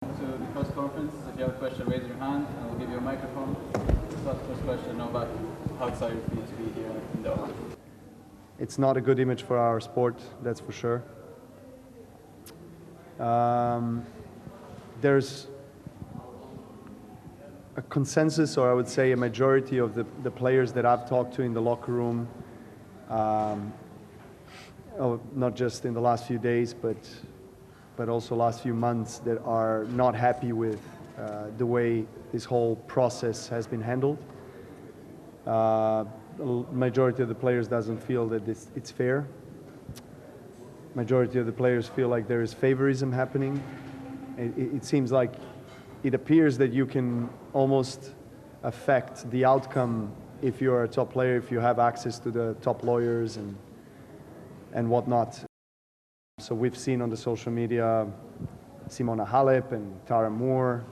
To the press conference. If you have a question, raise your hand and we'll give you a microphone. Start the first question. Novak, how excited for you to be here in Doha? It's not a good image for our sport, that's for sure. There's a consensus, or I would say a majority of the players that I've talked to in the locker room, not just in the last few days, but also last few months, that are not happy with the way this whole process has been handled. The majority of the players doesn't feel that it's fair. Majority of the players feel like there is favouritism happening. It seems like it appears that you can almost affect the outcome if you're a top player, if you have access to the top lawyers and whatnot. So we've seen on the social media Simona Halep and Tara Moore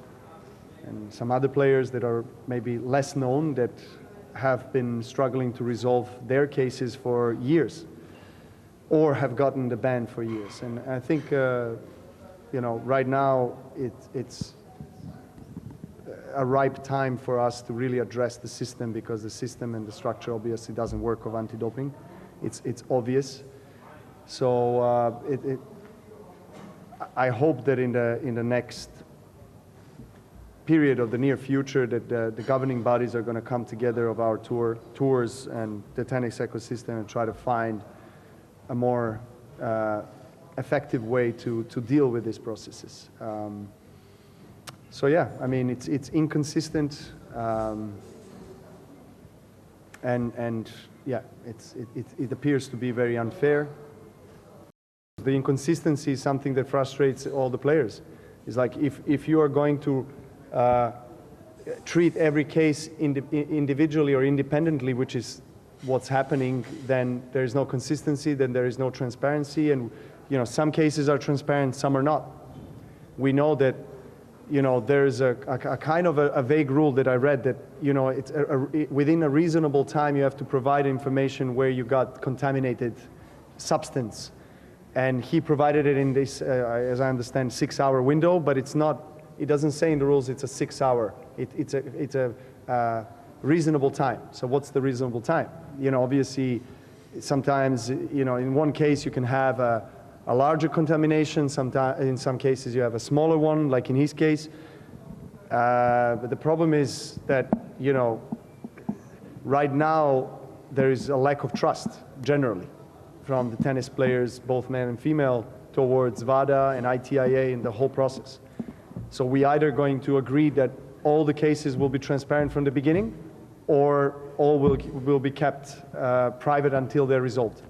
and some other players that are maybe less known that have been struggling to resolve their cases for years or have gotten the ban for years. And I think, right now it's a ripe time for us to really address the system, because the system and the structure obviously doesn't work of anti-doping. It's obvious. So I hope that in the next period of the near future that the governing bodies are going to come together of our tours and the tennis ecosystem and try to find a more effective way to deal with these processes. So yeah, I mean, it's inconsistent, and yeah, it appears to be very unfair. The inconsistency is something that frustrates all the players. It's like if you are going to treat every case individually or independently, which is what's happening, then there is no consistency, then there is no transparency, and some cases are transparent, some are not. We know that there's a kind of a vague rule that I read that it's within a reasonable time you have to provide information where you got contaminated substance, and he provided it in this, as I understand, 6-hour window, but it doesn't say in the rules it's a 6-hour. It's a reasonable time. So what's the reasonable time? Obviously, sometimes in one case you can have a larger contamination. Sometimes, in some cases, you have a smaller one, like in his case. But the problem is that right now there is a lack of trust generally from the tennis players, both men and female, towards WADA and ITIA and the whole process. So we either going to agree that all the cases will be transparent from the beginning, or all will be kept private until they're resolved.